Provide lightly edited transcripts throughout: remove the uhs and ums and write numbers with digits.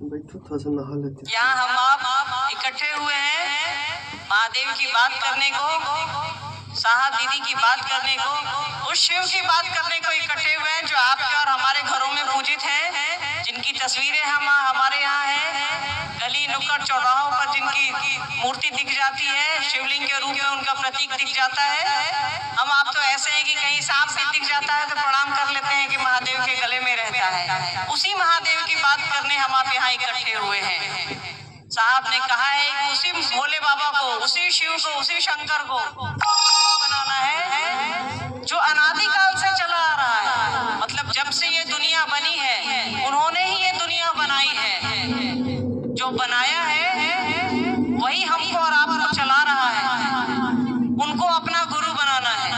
बैठो थोड़ा सा नहा लेते। यहाँ हम आप इकट्ठे हुए हैं महादेव की बात करने को, साहब दीदी की बात करने को, उस शिव की बात करने को इकट्ठे हुए हैं जो आपके और हमारे घरों में पूजित हैं, जिनकी तस्वीरें हमारे यहाँ हैं, गली नुक्कड़ चौराहों पर जिनकी मूर्ति दिख जाती है, शिवलिंग के रूप में उनका प्रतीक दिख जाता है। हम आप तो ऐसे हैं कि कहीं सांप भी दिख जाता है तो प्रणाम कर लेते हैं कि महादेव के गले में रहता है। उसी महादेव की बात करने हम आप यहाँ इकट्ठे हुए हैं। साहब ने कहा है कि उसी भोले बाबा को, उसी शिव को, उसी शंकर को बनाना है जो अनादिकाल से चला आ रहा है। मतलब जब से ये दुनिया बनी है उन्होंने ही ये दुनिया बनाई है। जो बनाया है वही हमको और आपको चला रहा है, उनको अपना गुरु बनाना है।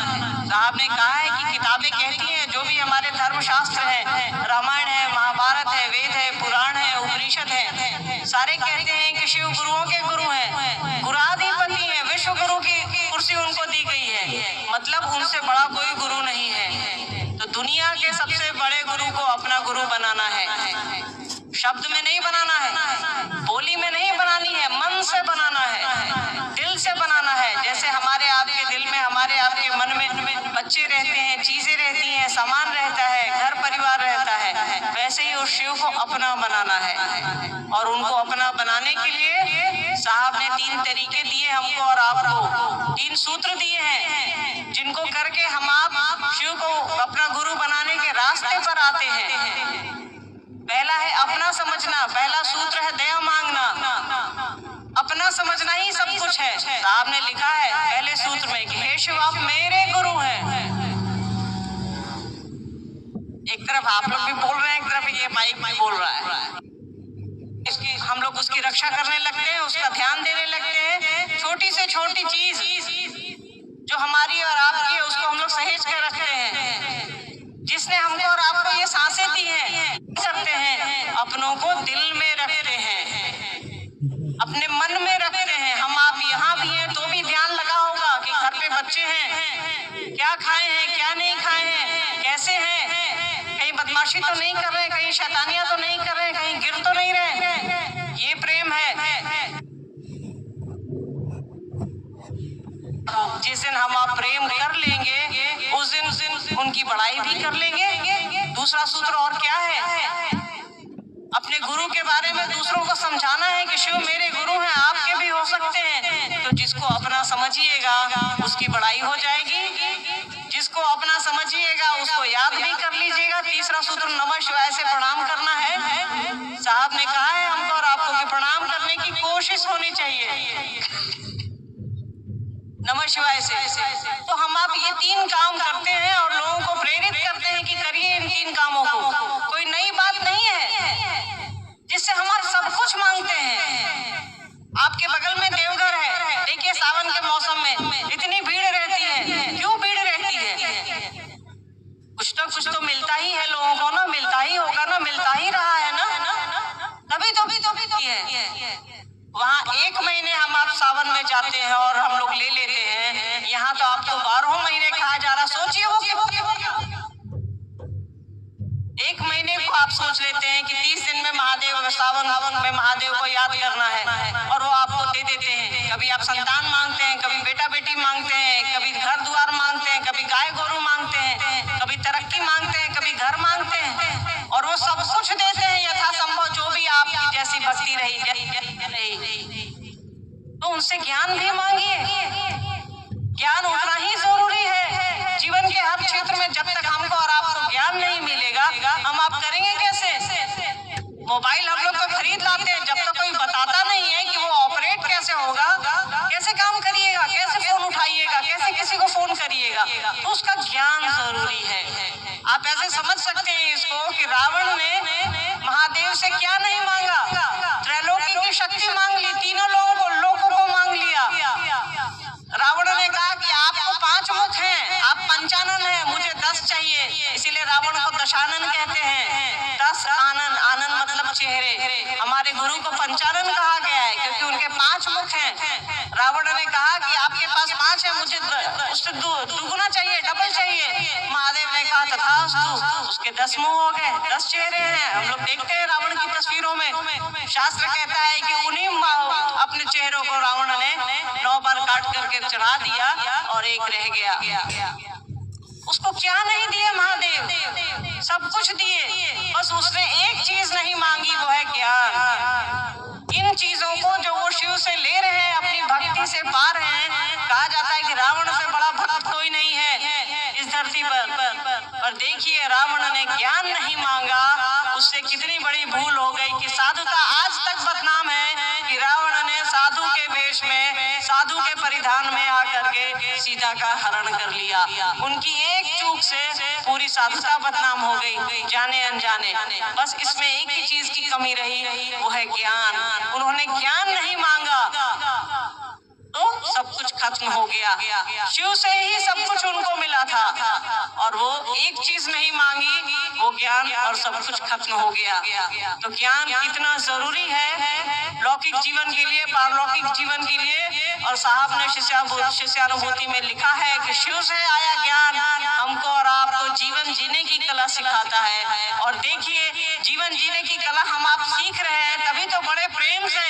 साहब ने कहा है कि किताबें कहती हैं, जो भी हमारे धर्मशास्त्र है, रामायण है, महाभारत है, वेद है, पुराण है, उपनिषद है, सारे कहते हैं कि शिव गुरुओं के गुरु हैं, गुराधिपति हैं, विश्व गुरु की कुर्सी उनको दी गई है। मतलब उनसे बड़ा कोई गुरु नहीं है। तो दुनिया के सबसे बड़े गुरु को अपना गुरु बनाना है। शब्द में नहीं बनाना है, बोली में नहीं बनानी है, मन से बनाना है, दिल से बनाना है। जैसे हमारे आपके दिल में, हमारे आपके मन में बच्चे रहते हैं, चीजें रहती हैं, सामान रहता है, घर परिवार रहता है, वैसे ही उस शिव को अपना बनाना है। और उनको अपना बनाने के लिए साहब ने 3 तरीके दिए हमको और आपको, 3 सूत्र दिए हैं जिनको करके हम आप शिव को अपना गुरु बनाने के रास्ते पर आते हैं। पहला है अपना समझना, पहला सूत्र है दया मांगना। अपना समझना ही सब कुछ है। साहब ने लिखा है पहले सूत्र में कि हे शिव आप मेरे गुरु हैं। एक तरफ आप लोग भी बोल रहे हैं, एक तरफ ये माइक भी बोल रहा है। इसकी हम लोग उसकी रक्षा करने लगते हैं, उसका ध्यान देने लगते हैं। छोटी से छोटी चीज जो हमारी और आपकी है उसको हम लोग सहेज कर रखते हैं। जिसने हमको और आपको ये सांसें दी हैं, करते हैं, अपनों को दिल में रखते हैं, अपने मन में रखते हैं। हम आप यहाँ भी हैं तो भी ध्यान लगा होगा कि घर पे बच्चे हैं, क्या खाए हैं, क्या नहीं खाए हैं, कैसे हैं, कहीं बदमाशी तो नहीं कर रहे, कहीं शैतानियां तो नहीं कर रहे, कहीं गिर तो नहीं रहे। ये प्रेम है। जिस दिन हम आप प्रेम कर लेंगे उस दिन उनकी बड़ाई भी कर लेंगे। दूसरा सूत्र और क्या है? अपने गुरु के बारे में दूसरों को समझाना है कि शिव मेरे गुरु हैं, आपके भी हो सकते हैं। तो जिसको अपना समझिएगा उसकी बड़ाई हो जाएगी, जिसको अपना समझिएगा उसको याद भी कर लीजिएगा। तीसरा सूत्र नमः शिवाय से प्रणाम करना है। साहब ने कहा है हमको और आपको कि प्रणाम करने की कोशिश होनी चाहिए नमः शिवाय से। तो हम आप ये 3 काम करते हैं और लोगों को प्रेरित करते हैं कि करिए इन 3 कामों को। कोई नई बात नहीं है जिससे हम सब कुछ मांगते हैं। आपके बगल में देवघर है, देखिए सावन के मौसम में इतनी भीड़ रहती है। क्यों भीड़ रहती है? कुछ तो मिलता ही है लोगों को ना, मिलता ही होगा ना, मिलता ही रहा है ना, तभी तो है। वहाँ 1 महीने हम आप सावन में जाते हैं और हम लोग ले लेते हैं। यहाँ तो आपको 12 महीने कहा जा रहा। सोचिए वो 1 महीने को आप सोच लेते हैं कि 30 दिन में महादेव, सावन में महादेव को याद करना है और वो आपको दे देते हैं। कभी आप संतान मांगते हैं, कभी बेटा बेटी मांगते हैं, कभी घर द्वार मांगते हैं, कभी गाय गोरू मांगते हैं, कभी तरक्की मांगते हैं, कभी घर मांगते हैं और वो सब कुछ देते हैं यथासंभव जो भी आपकी जैसी भक्ति रही। तो उनसे ज्ञान भी मांगिए। ज्ञान उतना ही जरूरी है जीवन के हर क्षेत्र में। जब तक हमको और आपको ज्ञान नहीं मिलेगा हम आप करेंगे कैसे? मोबाइल हम लोग को खरीद लाते हैं, जब तक कोई बताता नहीं है कि वो ऑपरेट कैसे होगा, कैसे काम करिएगा, कैसे फोन उठाइएगा, कैसे किसी को फोन करिएगा, तो उसका ज्ञान जरूरी है। आप ऐसे समझ सकते हैं इसको कि रावण ने महादेव से क्या नहीं मांगा? त्रैलोकी की शक्ति मांग ली, तीनों लोगों को मांग लिया। रावण ने कहा कि आपको 5 मुख हैं, आप पंचानन हैं, मुझे 10 चाहिए। इसीलिए रावण को दशानन कहते हैं। 10 आनन, आनन मतलब चेहरे। हमारे गुरु को पंचानन कहा गया है क्योंकि उनके 5 मुख हैं। रावण ने कहा कि आपके पास 5 है, मुझे उससे दुगुना चाहिए, डबल चाहिए। महादेव ने कहा तथास्तु। उसके 10 मुंह हो गए, 10 चेहरे हैं। हम लोग देखते हैं रावण की तस्वीरों में शास्त्र कहता है कि उन्हीं अपने चेहरों को रावण ने 9 बार काट करके चढ़ा दिया और एक रह गया। उसको क्या नहीं दिए महादेव, सब कुछ दिए, बस उसने एक चीज नहीं मांगी, वो है ज्ञान। इन चीजों को जो वो शिव से ले रहे हैं, अपनी भक्ति से पा रहे हैं। कहा जाता है कि रावण से बड़ा भक्त कोई नहीं है इस धरती पर देखिए रावण ने ज्ञान नहीं मांगा, उससे कितनी बड़ी भूल हो गई कि साधुता आज तक बदनाम है कि रावण ने साधु के वेश में, साधु के परिधान में आकर के सीता का हरण कर लिया। उनकी एक चूक से पूरी साधुता बदनाम हो गई, जाने अनजाने। बस इसमें एक ही चीज की कमी रही, वो है ज्ञान। उन्होंने ज्ञान नहीं मांगा तो सब कुछ खत्म हो गया। शिव से ही सब कुछ उनको मिला था और वो एक चीज नहीं मांगी, वो ज्ञान, और सब कुछ खत्म हो गया। तो ज्ञान कितना जरूरी है लौकिक जीवन के लिए, पारलौकिक जीवन के लिए। और साहब ने शिष्यानुभूति में लिखा है कि शिव से आया ज्ञान हमको और आपको जीवन जीने की कला सिखाता है। और देखिए जीवन जीने की कला हम आप सीख रहे हैं, तभी तो बड़े प्रेम से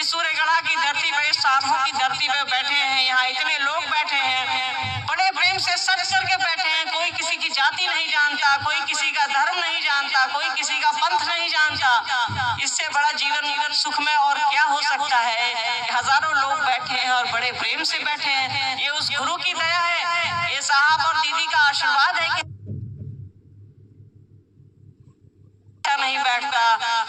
इस सूर्यगढ़ा की धरती पे, इस साधुओं की धरती पे बैठे हैं। यहाँ इतने लोग बैठे हैं, बड़े प्रेम से सच करके बैठे हैं। कोई किसी की जाति नहीं जानता, कोई किसी का धर्म नहीं जानता, कोई किसी का पंथ नहीं जानता। इससे बड़ा जीवन सुखमय और क्या हो सकता है। हजारों लोग बैठे हैं और बड़े प्रेम से बैठे हैं। ये उस गुरु की दया है, ये साहब और दीदी का आशीर्वाद है कि नहीं बैठता,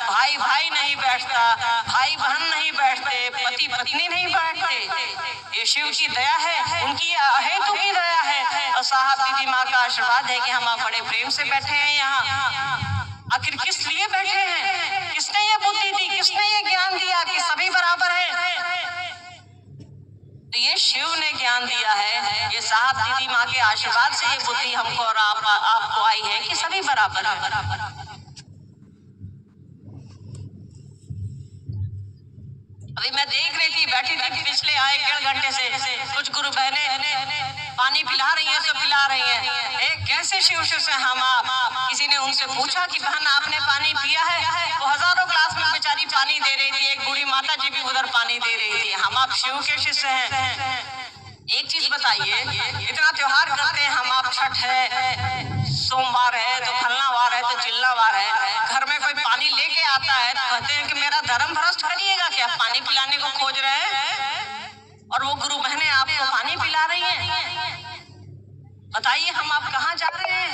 भाई भाई नहीं बैठता, भाई बहन नहीं बैठते, पति पत्नी नहीं बैठते। ये शिव की दया है, उनकी अहेतु की दया है। और साहब दीदी माँ का आशीर्वाद है कि हम आप बड़े प्रेम से बैठे हैं यहाँ। आखिर किस लिए बैठे हैं, किसने ये बुद्धि दी, किसने ये ज्ञान दिया कि सभी बराबर हैं। तो ये शिव ने ज्ञान दिया है। ये साहब दीदी माँ के आशीर्वाद से ये बुद्धि हमको और आपको आई है कि सभी बराबर है। अभी मैं देख रही थी, बैठी थी, पिछले आए 1.5 घंटे से कुछ गुरु बहनें पानी पिला रही हैं, सब पिला रही हैं। कैसे शिव से हम आप, किसी ने उनसे पूछा कि बहन आपने पानी पिया है? वो हजारों ग्लास में बेचारी पानी दे रही थी। एक बूढ़ी माता जी भी उधर पानी दे रही थी। हम आप शिव के शिष्य हैं। एक चीज बताइए, इतना त्योहार करते हैं हम आप, छठ है, सोमवार है, तो फलना वार है, तो चिल्ला वार है, घर में कोई पानी लेके आता है तो कहते हैं कि मेरा धर्म भ्रष्ट करिएगा क्या, पानी पिलाने को खोज रहे हैं। और वो गुरु बहनें आपको पानी पिला रही हैं। बताइए हम आप कहाँ जा रहे हैं।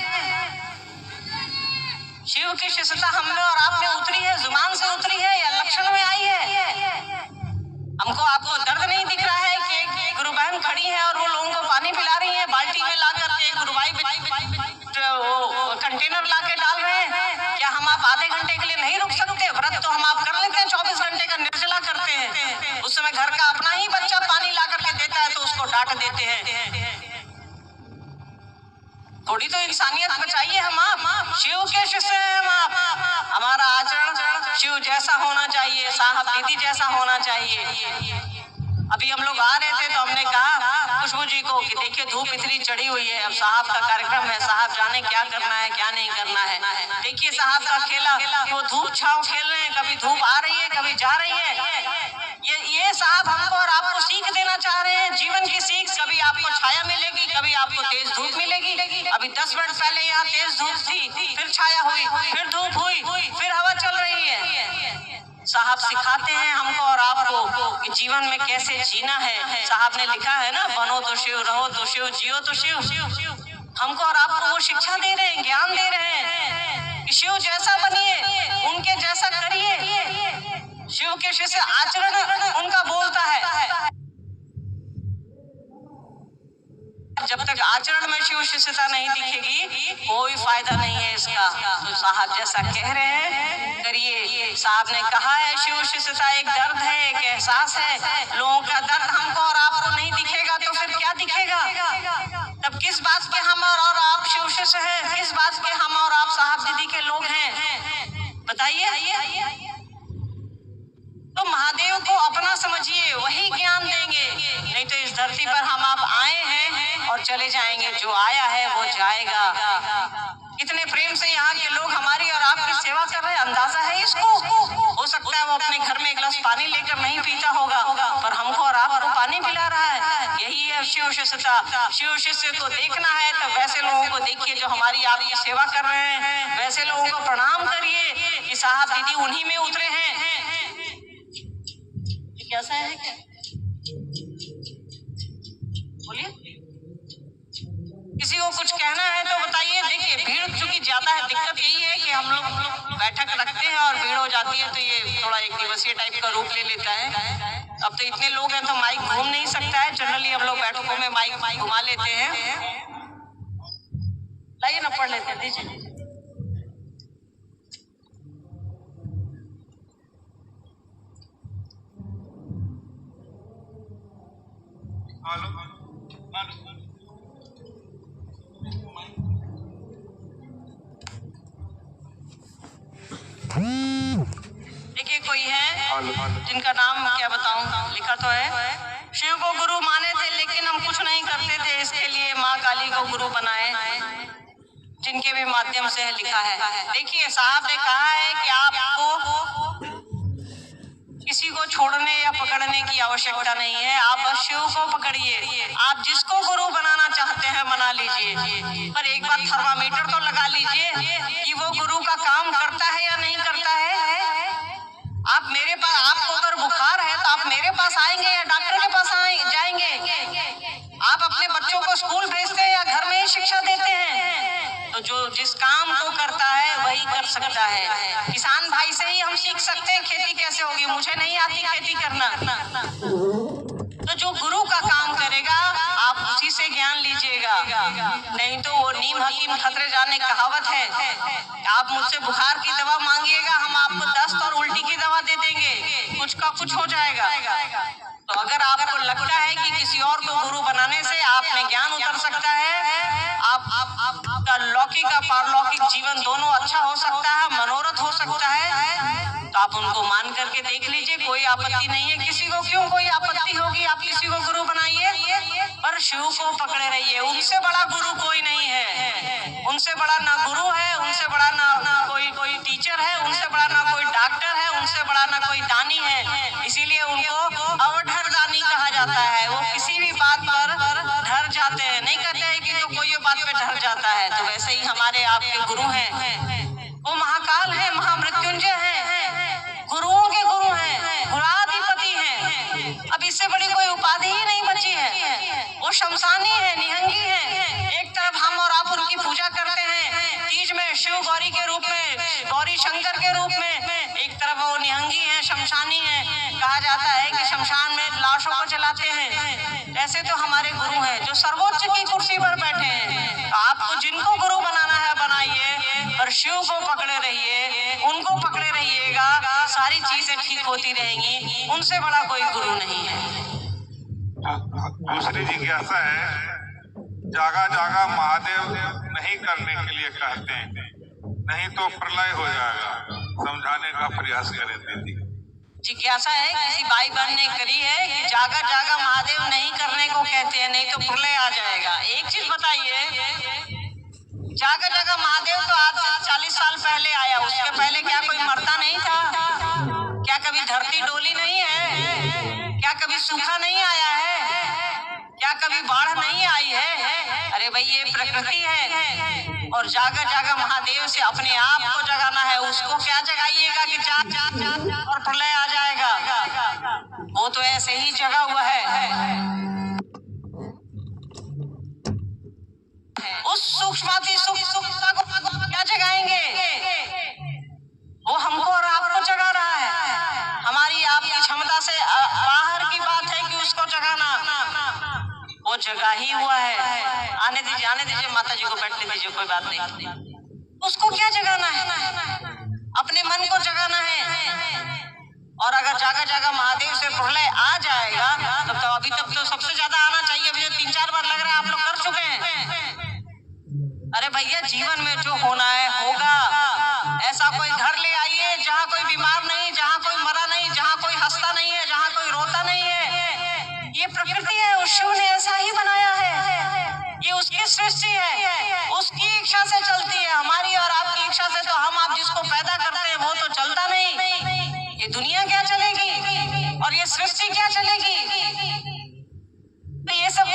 शिव की शिष्यता हम में और आप में उतरी है, जुबान से उतरी है या लक्षण में आई है। हमको आपको दर्द नहीं दिख रहा है कि गुरु बहन खड़ी है और वो लोगों को पानी पिला रही है, बाल्टी में लाकर के गुरु भाई कंटेनर लाके डाल रहे हैं। क्या हम आप आधे घंटे के लिए नहीं रुक सकते? व्रत तो हम आप कर लेते हैं, 24 घंटे का निर्जला करते हैं। उस समय घर का अपना ही बच्चा पानी ला करके देता है तो उसको डांट देते हैं। थोड़ी तो इंसानियत बचाइए हम आप। शिव के शिष्य हैं हम आप। हमारा आचरण शिव जैसा होना चाहिए, साहब दीदी जैसा होना चाहिए। अभी हम लोग आ रहे थे तो हमने कहा खुशबू जी को कि देखिए धूप इतनी चढ़ी हुई है, अब साहब का कार्यक्रम है, साहब जाने क्या करना है क्या नहीं करना है। देखिए साहब का खेला, वो धूप छांव खेल रहे हैं, कभी धूप आ रही है कभी जा रही है। ये साहब हमको और आपको सीख देना चाह रहे हैं, जीवन की सीख। कभी आपको छाया मिलेगी, कभी आपको तेज धूप मिलेगी। अभी 10 मिनट पहले यहाँ तेज धूप थी, फिर छाया हुई, फिर धूप हुई, फिर हवा चल रही है। साहब सिखाते हैं हमको और आपको कि जीवन में कैसे जीना है। साहब ने लिखा है ना, बनो तो शिव, रहो तो शिव, जियो तो शिव। हमको और आपको वो शिक्षा दे रहे हैं, ज्ञान दे रहे हैं कि शिव जैसा बनिए, उनके जैसा करिए। शिव के शिष्य आचरण उनका बोलता है। जब तक आचरण में शिव शिष्यता नहीं दिखेगी कोई फायदा नहीं है इसका। तो साहब जैसा कह रहे हैं करिए। साहब ने कहा है शिव शिष्यता एक दर्द है, एक एहसास है। लोगों का दर्द हमको और आपको नहीं दिखेगा तो फिर क्या दिखेगा? तब किस बात के हम और आप शिव शिष्य हैं, किस बात के हम और आप साहब दीदी के लोग हैं? बताइए। तो महादेव को अपना समझिए, वही ज्ञान देंगे। नहीं तो इस धरती पर हम आप आए हैं और चले जाएंगे, जो आया है वो जाएगा। कितने प्रेम से यहाँ के लोग हमारी और आपकी सेवा कर रहे हैं, अंदाजा है इसको? हो सकता है वो पानी लेकर नहीं पीता होगा, पर हमको और आपको पानी पिला रहा है। यही है शिव शिष्यता। शिव शिष्य को देखना है तो वैसे लोगों को देखिए जो हमारी आपकी सेवा कर रहे हैं, वैसे लोगों को प्रणाम करिए कि साहब दीदी उन्हीं में उतरे हैं। कैसा है क्या? बोलिए, किसी को कुछ कहना है तो बताइए। देखिए भीड़ चूंकि ज्यादा है, दिक्कत यही है कि हम लोग बैठक रखते हैं और भीड़ हो जाती है तो ये थोड़ा एक दिवसीय टाइप का रूप ले लेता है। अब तो इतने लोग हैं तो माइक घूम नहीं सकता है। जनरली हम लोग बैठकों में माइक घुमा लेते हैं। लाइए ना, पढ़ लेते हैं, दीजिए। देखिए कोई है जिनका नाम क्या बताऊं, लिखा तो है शिव को गुरु माने थे लेकिन हम कुछ नहीं करते थे, इसके लिए माँ काली को गुरु बनाए, जिनके भी माध्यम से लिखा है। देखिए साहब ने कहा है कि आपको किसी को छोड़ने या पकड़ने की आवश्यकता नहीं है, आप बस शिव को पकड़िए। आप जिसको गुरु बनाना चाहते हैं बना लीजिए, पर एक बार थर्मामीटर तो लगा लीजिए कि वो गुरु का काम करता है या नहीं करता है। आप मेरे पास, आपको अगर बुखार है तो आप मेरे पास आएंगे या डॉक्टर के पास जाएंगे? आप अपने बच्चों को स्कूल भेजते हैं या घर में ही शिक्षा देते हैं? तो जो जिस काम को करता है वही कर सकता है। किसान भाई से ही हम सीख सकते हैं खेती कैसे होगी। मुझे नहीं आती खेती करना, तो जो गुरु का काम करेगा आप उसी से ज्ञान लीजिएगा। नहीं तो वो नीम हकीम खतरे जाने कहावत है। आप मुझसे बुखार की दवा मांगिएगा, हम आपको दस्त और उल्टी की दवा दे देंगे, कुछ का कुछ हो जाएगा। तो अगर आपको लगता है कि किसी और को गुरु बनाने से आप में ज्ञान उतर सकता है, आपका लौकिक का पारलौकिक जीवन दोनों अच्छा हो सकता है, मनोरथ हो सकता है, तो आप उनको मान करके देख लीजिए, कोई आपत्ति नहीं है। किसी को क्यों कोई आपत्ति होगी? आप किसी को गुरु बनाइए, पर शिव को पकड़े रहिए। उनसे बड़ा गुरु कोई नहीं है, उनसे बड़ा ना गुरु है, उनसे बड़ा ना कोई टीचर है, उनसे बड़ा ना कोई डॉक्टर है, उनसे बड़ा ना कोई दानी है। इसीलिए उनको अवढर दानी कहा जाता है। वो किसी भी बात पर डर जाते हैं, नहीं कहते हैं कि तो कोई बात पे डर जाता है। तो वैसे ही हमारे आपके गुरु हैं, वो महाकाल है, महामृत्युंजय है, गुरुओं के गुरु हैं, गुणाधिपति हैं। अब इससे बड़ी कोई उपाधि ही नहीं बची है। वो शमशानी है, निहंगी है। एक तरफ हम और आप उनकी पूजा करते हैं, तीज में शिव गौरी के रूप में, गौरी शंकर के रूप में, एक तरफ वो निहंगी है, शमशानी है। कहा जाता है कि शमशान में लाशों को जलाते हैं। ऐसे तो हमारे गुरु हैं जो सर्वोच्च की कुर्सी पर बैठे हैं। आपको जिनको गुरु बनाना है बनाइए, और शिव को पकड़े रहिए, उनको पकड़े रहिएगा, सारी चीजें ठीक होती रहेंगी। उनसे बड़ा कोई गुरु नहीं है। दूसरी जिज्ञासा है, जागा जागा महादेव नहीं करने के लिए कहते हैं, नहीं तो प्रलय हो जाएगा, समझाने का प्रयास करें दीदी। जिज्ञासा है किसी भाई बहन ने करी है कि जागा जागा महादेव नहीं करने को कहते हैं, नहीं तो प्रलय आ जाएगा। एक चीज बताइए, जागा जागा महादेव तो आज से 40 साल पहले आया, उसके पहले क्या कोई मरता नहीं था? क्या कभी धरती डोली नहीं है? क्या कभी सूखा नहीं आया है? क्या कभी बाढ़ नहीं आई है? अरे भाई ये प्रकृति है, और जागा जागा महादेव से अपने आप को जगाना है। उसको क्या जगाइएगा कि जाग और प्रलय आ जाएगा? वो तो ऐसे ही जगा हुआ है। उस सूक्ष्मता को क्या जगाएंगे? वो हमको और आपको जगा रहा है। हमारी आपकी क्षमता से बाहर की बात है कि उसको जगाना, वो जगा ही हुआ है। आने दीजिए माता जी को बैठने दीजिए, कोई बात नहीं। उसको क्या जगाना है? अपने मन को जगाना है। और अगर जागा जागा महादेव से प्रलय आ जाएगा तब तो अभी तक तो सबसे ज्यादा आना चाहिए। अभी 3-4 बार लग रहा है आप लोग कर चुके हैं। अरे भैया जीवन में जो होना है होगा। ऐसा कोई घर ले आइए जहाँ कोई बीमार नहीं, जहाँ कोई मरा नहीं, जहाँ कोई हंसता नहीं है, जहाँ कोई रोता नहीं है। ये प्रकृति है, उस शिव ने ऐसा ही बनाया है। ये उसकी सृष्टि है, उसकी इच्छा से चलती है। हमारी और आपकी इच्छा से तो हम आप जिसको पैदा करते हैं वो तो चलता नहीं। ये दुनिया क्या चलेगी? और ये सृष्टि क्या चलेगी? तो ये सब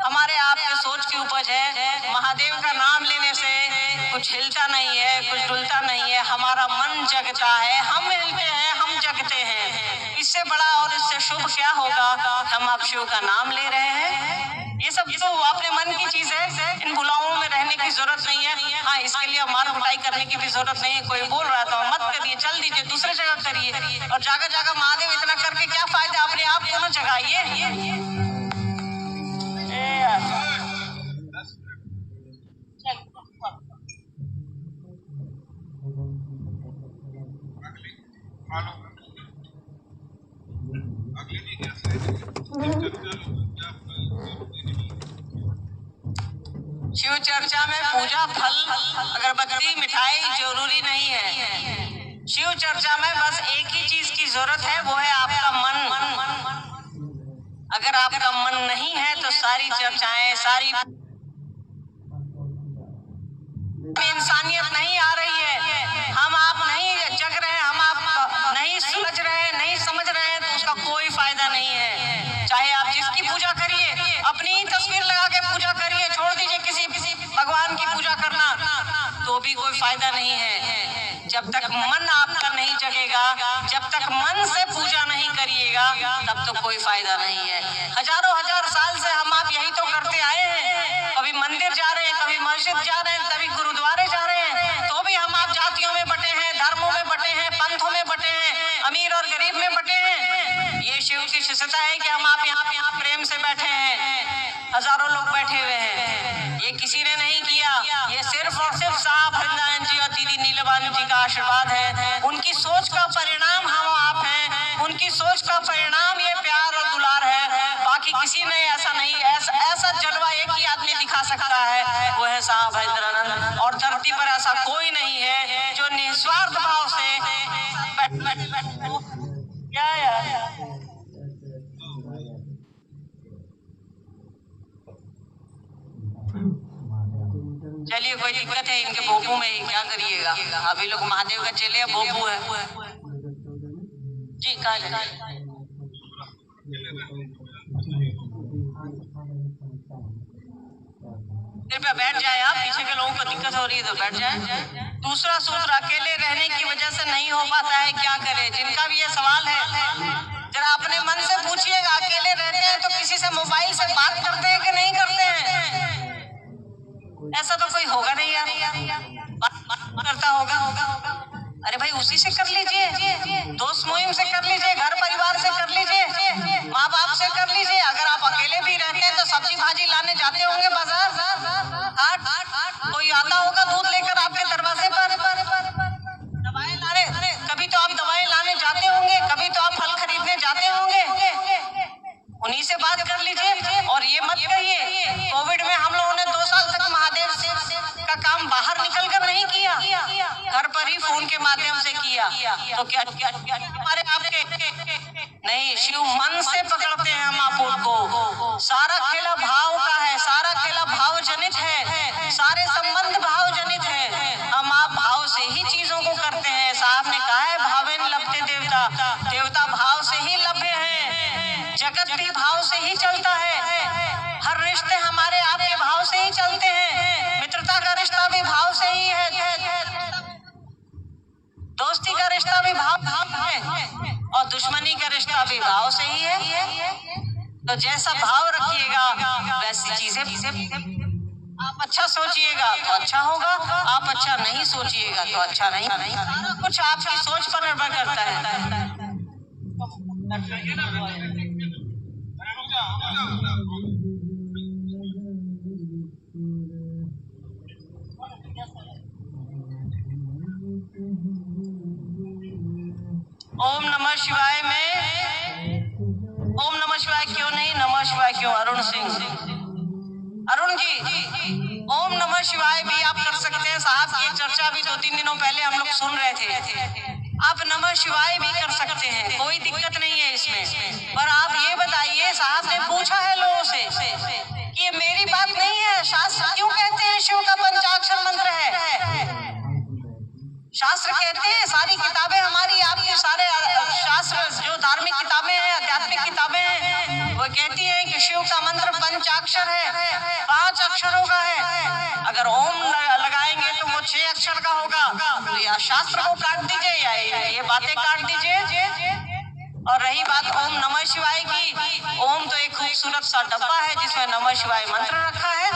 हमारे आपके सोच की उपज है। महादेव का नाम लेने से कुछ हिलता नहीं है, कुछ डुलता नहीं है, हमारा मन जगता है, हम हिलते हैं, हम जगते हैं। इससे बड़ा और इससे शुभ क्या होगा? हम आप शिव का नाम ले रहे हैं। ये सब तो अपने मन की चीज है, इन बुलाओं में रहने की जरूरत नहीं है। हाँ, इसके लिए मार कुटाई करने की भी जरूरत नहीं है। कोई बोल रहा था मत करिए, चल दीजिए, दूसरे जगह करिए। और जाकर जाकर महादेव इतना करके क्या फायदा? अपने आप को न जगाइए। शिव चर्चा में पूजा फल अगरबत्ती मिठाई जरूरी नहीं है। शिव चर्चा में बस एक ही चीज की जरूरत है, वो है आपका मन। अगर आपका मन नहीं है तो सारी चर्चाएं, सारी इंसानियत नहीं आ रही है। हम आप नहीं जग रहे हैं, हम आप नहीं सुलझ रहे हैं, नहीं समझ रहे हैं, तो उसका कोई फायदा नहीं है। चाहे आप जिसकी पूजा करिए, अपनी ही तस्वीर लगा के पूजा करिए, छोड़ दीजिए किसी भगवान की पूजा करना, तो भी कोई फायदा नहीं है। जब तक मन आपका नहीं जगेगा, जब तक मन से पूजा नहीं करिएगा, तब तो कोई फायदा नहीं है। हजारों हजार साल से हम आप यही तो करते आए हैं। कभी मंदिर जा रहे हैं, कभी मस्जिद जा रहे हैं, कभी गुरुद्वारे जा रहे हैं, तो भी हम आप जातियों में बटे हैं, धर्मों में बटे हैं, पंथों में बटे हैं, अमीर और गरीब में बटे हैं। ये शिव की शिष्यता है कि हम आप यहाँ प्रेम से बैठे हैं। हजारों लोग बैठे हुए हैं, ये किसी ने नहीं किया, ये सिर्फ और सिर्फ साहब वृंदावन जी और दीदी नीलवाणी जी का आशीर्वाद है। उनकी सोच का परिणाम हम आप हैं, उनकी सोच का परिणाम ये प्यार और दुलार है। बाकी किसी ने ऐसा नहीं, ऐसा जलवा एक ही आदमी दिखा सकता है, वो है साहब हैदरानंद। और धरती पर ऐसा कोई नहीं है जो निस्वार्थ भाव से क्या यार। चलिए, कोई दिक्कत है इनके भोपू में, क्या करिएगा। अभी लोग महादेव का चेले भोपू है जी। कृपया बैठ जाए, आप पीछे के लोगों को दिक्कत हो रही है तो बैठ जाए। दूसरा सूत्र, अकेले रहने की वजह से नहीं हो पाता है, क्या करें? जिनका भी ये सवाल है, जरा अपने मन से पूछिएगा, अकेले रहते हैं तो किसी से मोबाइल से बात करते हैं कि नहीं करते हैं? ऐसा तो कोई होगा नहीं यार, बात करता होगा। अरे भाई, उसी से कर लीजिए, दोस्त मुहिम से कर लीजिए, घर परिवार से कर लीजिए, माँ बाप से कर लीजिए। अगर आप अकेले भी रहते हैं तो सब्जी भाजी लाने जाते होंगे बाजार, हाट कोई आता होगा दूध लेकर आपके दरवाजे पर, दवाएं लाने, कभी तो आप दवाएं लाने जाते होंगे, कभी तो आप फल खरीदने जाते होंगे, उन्हीं से बात कर लीजिए। और ये मत कहिए कोविड में हम लोगों ने 2 साल तक महादेव का काम बाहर निकलकर नहीं किया, घर पर ही फोन के माध्यम से किया, तो क्या हमारे आपके नहीं, शिव मन से पकड़ते हैं हम आप को। सारा खेला भाव का है, सारा खेला भाव जनित है, सारे संबंध भाव जनित है। हम आप भाव से ही चीजों को करते हैं। साहब ने कहा है, भावेन लभते देवता, देवता भाव से ही लभ्य है, जगत भी भाव से ही चलता है। हर रिश्ते हमारे आपके भाव से ही चलते हैं। मित्रता का रिश्ता भी भाव से ही है, दोस्ती का रिश्ता भी भाव है, और दुश्मनी का रिश्ता भी भाव से ही है। तो जैसा भाव रखिएगा वैसी चीजें। आप अच्छा सोचिएगा तो अच्छा होगा, आप अच्छा नहीं सोचिएगा तो अच्छा नहीं। कुछ आपकी सोच पर निर्भर करता है। ओम नमः शिवाय में ओम नमः शिवाय क्यों नहीं, नमः शिवाय क्यों? अरुण सिंह, अरुण जी, ओम नमः शिवाय भी आप कर सकते हैं। साहब की चर्चा भी 2-3 दिनों पहले हम लोग सुन रहे थे। आप नमः शिवाय भी कर सकते हैं, कोई दिक्कत नहीं है इसमें। पर आप ये बताइए, साहब ने पूछा है लोगों से कि ये मेरी बात नहीं है, शास्त्र क्यों कहते हैं शिव का पंचाक्षर मंत्र है? शास्त्र कहते हैं, सारी किताबें हमारी आपकी, सारे शास्त्र जो धार्मिक किताबें आध्यात्मिक किताबें हैं, वो कहती हैं कि शिव का मंत्र पंचाक्षर है, 5 अक्षरों का है। अगर ओम लगाएंगे तो वो 6 अक्षर का होगा। तो या शास्त्र को काट दीजिए या ये बातें काट दीजिए। और रही बात ओम नमः शिवाय की, ओम तो एक खूबसूरत सा डब्बा है जिसमें नमः शिवाय मंत्र रखा है।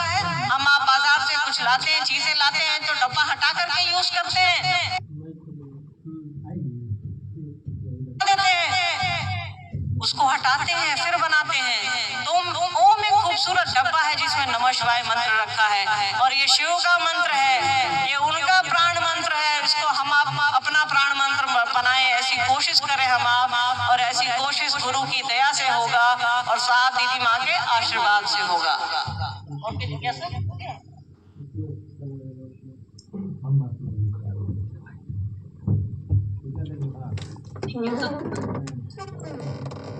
हम आप बाजार से कुछ लाते हैं, चीजें लाते हैं तो डब्बा हटा करके यूज करते हैं, उसको हटाते हैं फिर बनाते हैं। तो ओम एक खूबसूरत डब्बा है जिसमें नमः शिवाय मंत्र रखा है और ये शिव का मंत्र है, ये उनका प्राण मंत्र है। इसको हम आप अपना प्राण मंत्र बनाए, ऐसी कोशिश करें हम आप, और ऐसी कोशिश गुरु की दया से होगा और साहब दीदी माँ के आशीर्वाद से होगा।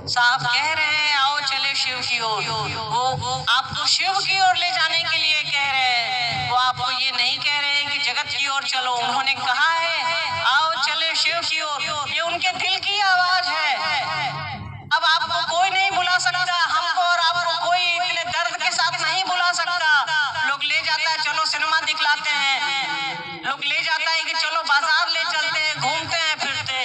साहब कह रहे हैं आओ चले शिव की ओर, वो आपको शिव की ओर ले जाने के लिए कह रहे हैं, वो आपको ये नहीं कह रहे हैं कि जगत की ओर चलो। उन्होंने कहा है आओ चले शिव की ओर, ये उनके दिल की आवाज है। अब आपको कोई नहीं बुला सकता, हमको और आपको कोई इतने दर्द के साथ नहीं बुला सकता। लोग ले जाता है चलो सिनेमा दिखलाते हैं, लोग ले जाता है कि चलो बाजार ले चलते हैं, घूमते हैं फिरते,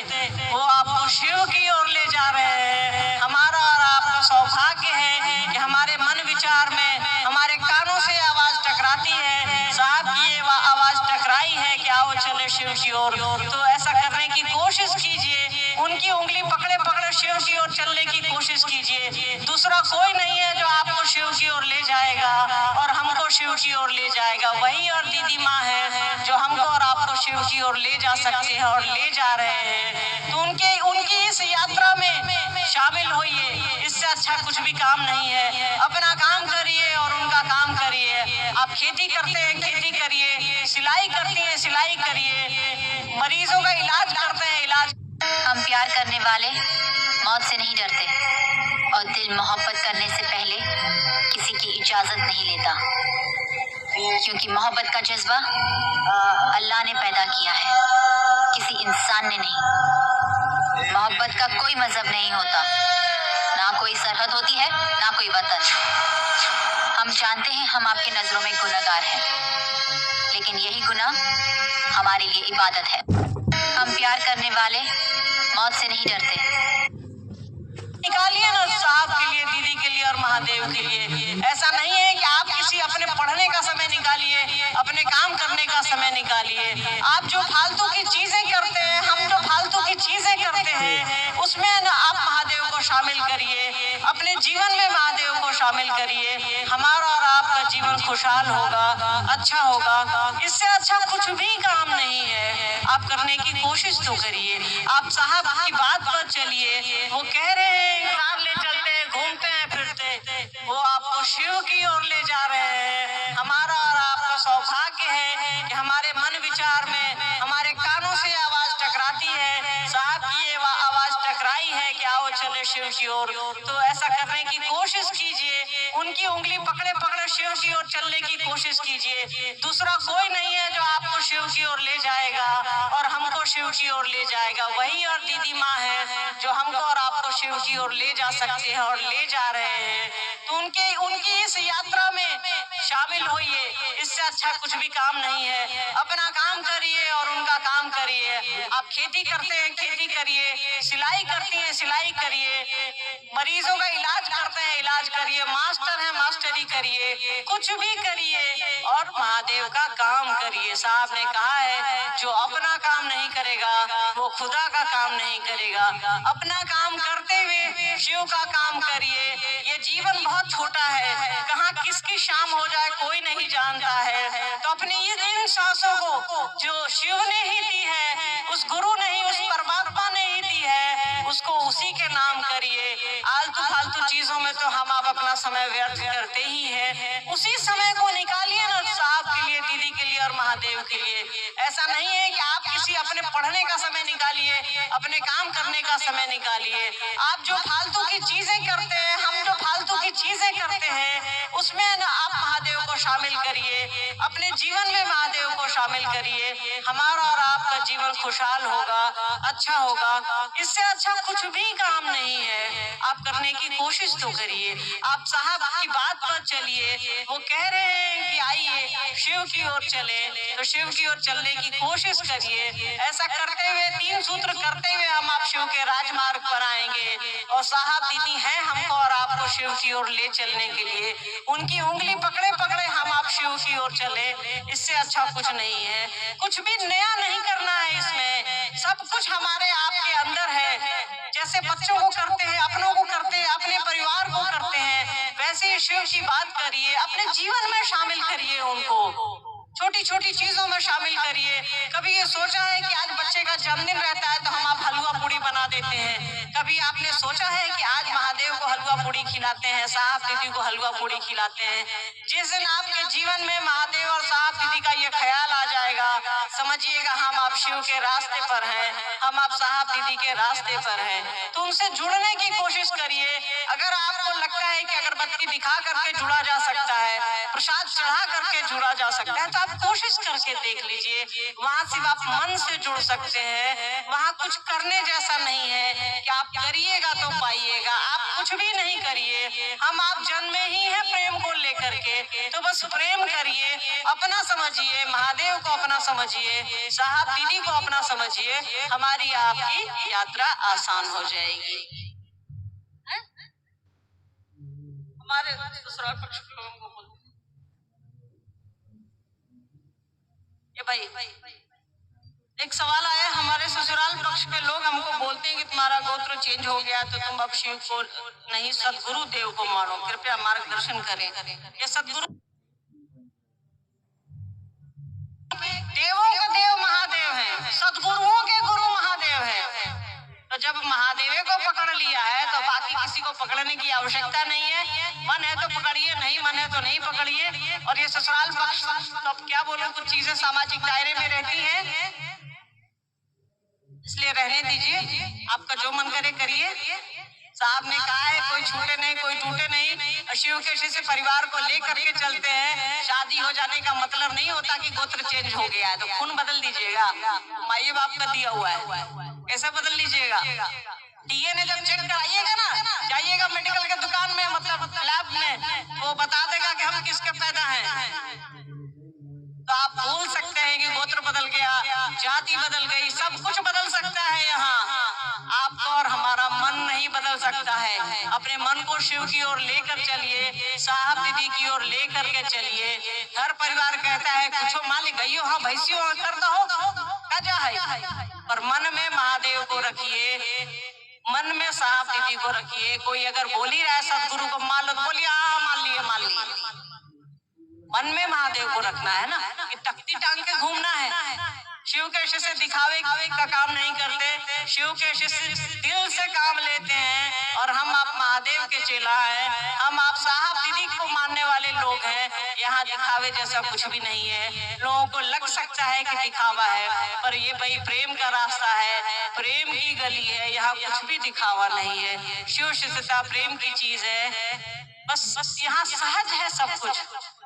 वो आपको शिव की ओर ले जा रहे हैं। हमारा और आपका सौभाग्य है कि हमारे मन विचार में हमारे कानों से आवाज टकराती है, साहब की ये आवाज टकराई है कि आओ चले शिव की ओर। तो ऐसा करने की कोशिश कीजिए, उनकी उंगली पकड़े पकड़े शिव की ओर चलने की कोशिश कीजिए। दूसरा कोई नहीं है जो आपको शिव की ओर ले जाएगा और हमको शिव की ओर ले जाएगा, वही और दीदी माँ है जो हमको और आपको शिव की ओर ले जा सकते हैं और ले जा रहे हैं। तो उनकी इस यात्रा में शामिल होइए, इससे अच्छा कुछ भी काम नहीं है। अपना काम करिए और उनका काम करिए। आप खेती करते हैं खेती करिए, सिलाई करती हैं सिलाई करिए, मरीजों का इलाज करते हैं इलाज। हम प्यार करने वाले मौत से नहीं डरते और दिल मोहब्बत करने से पहले किसी की इजाजत नहीं लेता, क्योंकि मोहब्बत का जज्बा अल्लाह ने पैदा किया है, किसी इंसान ने नहीं। मोहब्बत का कोई मजहब नहीं होता, ना कोई सरहद होती है ना कोई वतन। हम जानते हैं हम आपके नजरों में गुनहगार हैं, लेकिन यही गुनाह हमारे लिए इबादत है। हम प्यार करने वाले मौत से नहीं डरते। निकालिए ना साहब के लिए, दीदी के लिए और महादेव के लिए। ऐसा नहीं है कि आप किसी अपने पढ़ने का समय निकालिए, अपने काम करने का समय निकालिए। आप जो फालतू की चीजें करते हैं, हम जो फालतू की चीजें करते हैं, उसमें आप महादेव को शामिल करिए, अपने जीवन में महादेव को शामिल करिए। हमारा और आपका जीवन खुशहाल होगा, अच्छा होगा। इससे अच्छा कुछ भी काम नहीं है। आप करने की कोशिश तो करिए। आप साहब की बात पर चलिए, वो कह रहे हैं कार ले चलते हैं घूमते हैं फिरते, वो आपको शिव की ओर ले जा रहे हैं। हमारा और आपका सौभाग्य है कि हमारे मन विचार में हमारे कानों से आवाज टकराती है, साहब की ये आवाज टकराई है कि आओ चले शिव की ओर। तो ऐसा करने की कोशिश कीजिए, उनकी उंगली पकड़े पकड़े शिव की ओर चलने की कोशिश कीजिए। दूसरा कोई नहीं है जो आपको शिव की ओर ले जाएगा और हमको शिव की ओर ले जाएगा, वही और दीदी माँ है जो हमको और आपको शिव की ओर ले जा सकते हैं और ले जा रहे हैं। तो उनकी इस यात्रा में शामिल होइए, इससे अच्छा कुछ भी काम नहीं है। अपना काम करिए और उनका काम करिए। आप खेती करते हैं खेती करिए, सिलाई करती हैं सिलाई करिए, मरीजों का इलाज करते हैं इलाज करिए, मास्टर है मास्टरी करिए, कुछ भी करिए और महादेव का काम करिए। साहब ने कहा है जो अपना काम नहीं करेगा वो खुदा का काम नहीं करेगा। अपना काम करते हुए शिव का काम करिए। ये जीवन बहुत छोटा है, कहाँ किसकी शाम हो जाए कोई नहीं जानता है। तो अपनी ये इन सांसों को जो शिव ने ही दी है, उस गुरु ने ही, उस परमात्मा ने ही दी है, उसको उसी के नाम करिए। आलतू फालतू चीजों में तो हम आप अपना समय व्यर्थ करते ही हैं। उसी समय को निकालिए ना साहब के लिए, दीदी के लिए और महादेव के लिए। ऐसा नहीं है कि आप किसी अपने पढ़ने का समय निकालिए, अपने काम करने का समय निकालिए। आप जो फालतू की चीजें करते हैं, हम जो फालतू फालतू की चीजें करते हैं उसमें ना आप महादेव को शामिल करिए, अपने जीवन में महादेव को शामिल करिए। हमारा और आपका जीवन खुशहाल होगा, अच्छा होगा। इससे अच्छा कुछ भी काम नहीं है। आप करने की कोशिश तो करिए। आप साहब की बात पर चलिए। वो कह रहे हैं कि आइए शिव की ओर चले, तो शिव की ओर चलने की कोशिश करिए। ऐसा करते हुए, 3 सूत्र करते हुए हम आप शिव के राजमार्ग पर आएंगे। और साहब दीदी हैं हमको और आपको शिव की ओर ले चलने के लिए। उनकी उंगली पकड़े पकड़े हम आप शिव की ओर चले। इससे अच्छा कुछ नहीं है। कुछ भी नया नहीं करना है इसमें, सब कुछ हमारे आपके अंदर है। जैसे बच्चों को करते हैं, अपनों को करते हैं, अपने परिवार को करते हैं, वैसे ही शिव की बात करिए, अपने जीवन में शामिल करिए उनको। छोटी छोटी चीजों में शामिल करिए। कभी ये सोचा है कि आज बच्चे का जन्मदिन रहता है तो हम आप हलवा पूड़ी बना देते हैं। कभी आपने सोचा है कि आज महादेव को हलवा पूड़ी खिलाते हैं, साहब दीदी को हलवा पूड़ी खिलाते हैं। जिस दिन आपके जीवन में महादेव और साहब दीदी का ये ख्याल आ जाएगा, समझिएगा हम आप शिव के रास्ते पर हैं, हम आप साहब दीदी के रास्ते पर हैं। तो उनसे जुड़ने की कोशिश करिए। अगर आपको लगता है कि अगरबत्ती दिखा करके जुड़ा जा सकता है, प्रसाद चढ़ा करके जुड़ा जा सकता है, तो आप कोशिश करके देख लीजिए। वहाँ सिर्फ आप मन से जुड़ सकते हैं। वहाँ कुछ करने जैसा नहीं है कि आप करिएगा तो पाइएगा। आप कुछ भी नहीं करिए। हम आप जन्मे ही हैं प्रेम को लेकर के, तो बस प्रेम करिए, अपना समझिए, महादेव को अपना समझिए, साहब दीदी को अपना समझिए। हमारी आपकी यात्रा आसान हो जाएगी। हमारे ससुराल पक्ष के लोगों को बोलते ये भाई, एक सवाल आया, हमारे ससुराल पक्ष के लोग हमको बोलते हैं कि तुम्हारा गोत्र चेंज हो गया तो तुम अब शिव को नहीं सदगुरु देव को मानो, कृपया मार्गदर्शन करें। ये सदगुरु देवों का देव महादेव है, सदगुरुओं के गुरु महादेव है। तो जब महादेव को पकड़ लिया है तो बाकी किसी को पकड़ने की आवश्यकता नहीं है। मन है तो पकड़िए, नहीं मन है तो नहीं पकड़िए। और ये ससुराल पक्ष तो अब क्या बोलूं, कुछ चीजें सामाजिक दायरे में रहती हैं, इसलिए रहने दीजिए। आपका जो मन करे करिए। साहब ने कहा है कोई छूटे नहीं, कोई टूटे नहीं। शिव के शिष्य परिवार को लेकर के चलते हैं। शादी हो जाने का मतलब नहीं होता कि गोत्र चेंज हो गया है तो खून बदल दीजिएगा। माई बाप का दिया हुआ है, ऐसे बदल लीजिएगा। डीएनए जब चेक कराइएगा ना, जाइएगा मेडिकल के दुकान में, मतलब लैब में, वो बता देगा कि हम किसके पैदा हैं। तो आप बोल सकते हैं कि गोत्र बदल गया, जाति बदल गई, सब कुछ बदल सकता है यहाँ। आपका और हमारा मन नहीं बदल सकता है। अपने मन को शिव की ओर लेकर चलिए, साहब दीदी की ओर लेकर के चलिए। घर परिवार कहता है कुछ मालिक गई हो, हाँ भैंसियों कर दो क्या है, पर मन में महादेव को रखिए, मन में साहब दीदी को रखिए। कोई अगर बोल ही रहा है सदगुरु को मान लो तो बोलिए हाँ मान लिए। मन में महादेव को रखना है ना, कि तख्ती टांग के घूमना है। शिव के शिष्य दिखावे का काम नहीं करते, शिव के शिष्य दिल से काम लेते हैं। और हम आप महादेव के चेला हैं, हम आप साहब दीदी को मानने वाले लोग हैं। यहाँ दिखावे जैसा कुछ भी नहीं है। लोगों को लग सकता है कि दिखावा है, पर ये भाई प्रेम का रास्ता है, प्रेम की गली है, यहाँ कुछ भी दिखावा नहीं है। शिव शिष्यता प्रेम की चीज है। बस यहाँ सहज है सब कुछ,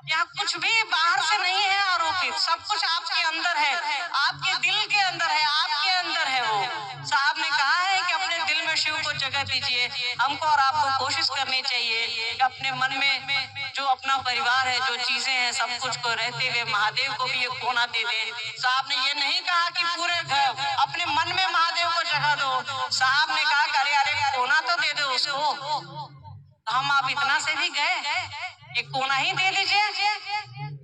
यहाँ कुछ भी बाहर से नहीं है आरोपित, सब कुछ आपके अंदर है, आपके दिल के अंदर है, आपके अंदर है। वो साहब ने कहा है कि अपने दिल में शिव को जगह दीजिए। हमको और आपको कोशिश करनी चाहिए कि अपने मन में जो अपना परिवार है, जो चीजें हैं, सब कुछ को रहते हुए महादेव को भी एक कोना दे दे। साहब ने ये नहीं कहा कि पूरे घर, अपने मन में महादेव को जगह दो। साहब ने कहा अरे कोना तो दे दो उसको। हम आप इतना से भी गए, एक कोना ही दे दीजिए।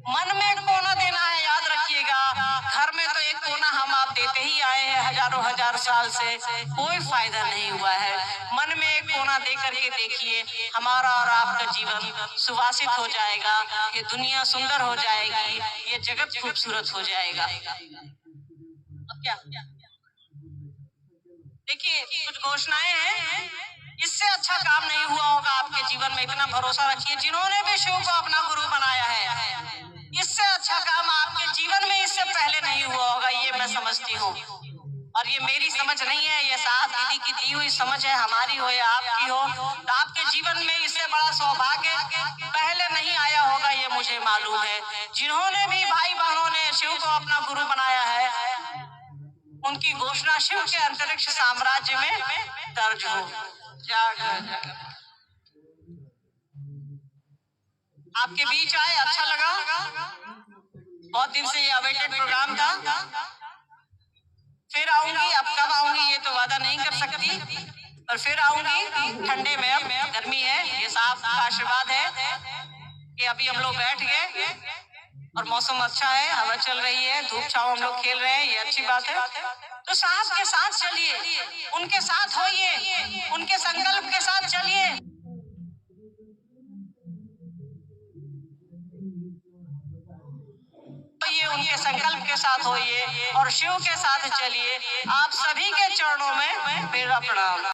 मन में एक कोना देना है, याद रखिएगा। घर में तो एक कोना हम आप देते ही आए हैं हजारों हजार साल से, कोई फायदा नहीं हुआ है। मन में एक कोना दे करके देखिए, हमारा और आपका जीवन सुवासित हो जाएगा, ये दुनिया सुंदर हो जाएगी, ये जगत खूबसूरत हो जाएगा। अब क्या देखिए, कुछ घोषणाएं हैं, इससे अच्छा काम नहीं हुआ होगा आपके जीवन में। इतना भरोसा रखिए, जिन्होंने भी शिव को अपना गुरु बनाया है, इससे अच्छा काम आपके जीवन में इससे पहले नहीं हुआ होगा, ये मैं समझती हूँ। और ये मेरी समझ नहीं है, ये साहब दीदी की दी हुई समझ है, हमारी हो या आपकी हो। तो आपके जीवन में इससे बड़ा सौभाग्य जिन्होंने भी भाई बहनों ने शिव को अपना गुरु बनाया है, उनकी घोषणा शिव के अंतरिक्ष साम्राज्य में दर्ज हो। जाग आपके बीच आए, अच्छा लगा। बहुत दिन से ये अवेटेड प्रोग्राम था। फिर आऊंगी, अब कब आऊंगी ये तो वादा नहीं कर सकती, और फिर आऊंगी ठंडे में। अब गर्मी है, ये साहब का आशीर्वाद है कि अभी हम लोग बैठ गए और मौसम अच्छा है, हवा चल रही है, धूप छाव हम लोग खेल रहे हैं, ये अच्छी बात है। तो साहब के साथ चलिए, उनके साथ होइए, उनके संकल्प के साथ चलिए। उनके संकल्प के साथ होइए और शिव के साथ चलिए। आप सभी के चरणों में मेरा प्रणाम।